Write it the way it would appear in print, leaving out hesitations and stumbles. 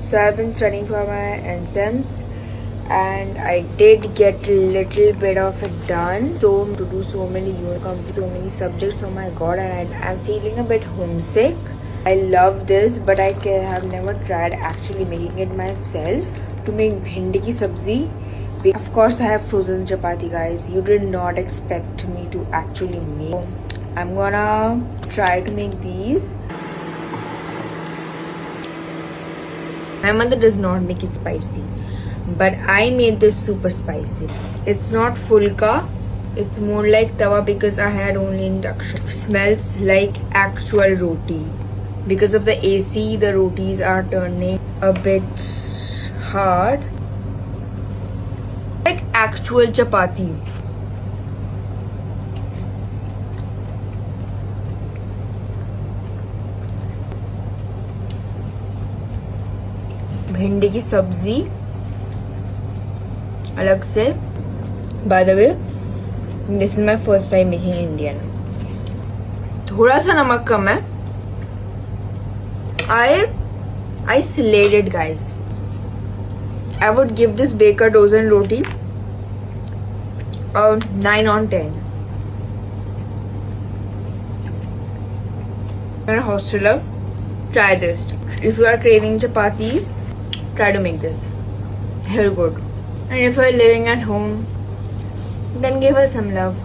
So I've been studying for my NSEMs and I did get a little bit of it done. So to do so many unit, so many subjects, oh my god, and I'm feeling a bit homesick. I love this, but I have never tried actually making it myself. To make bhindi ki sabzi, of course I have frozen chapati, guys. You did not expect me to actually make. So I'm gonna try to make these. My mother does not make it spicy, but I made this super spicy. It's not fulka, it's more like tawa because I had only induction. It smells like actual roti. Because of the AC, the rotis are turning a bit hard. Like actual chapati. भिंडी की सब्जी अलग से. By the way, this is my first time making Indian. थोड़ा सा नमक कम है. I slayed it, guys. I would give this baker dozen roti a 9 on 10. You're a hosteler, try this. If you are craving chapatis, try to make this. Very good. And if you're living at home, then give us some love.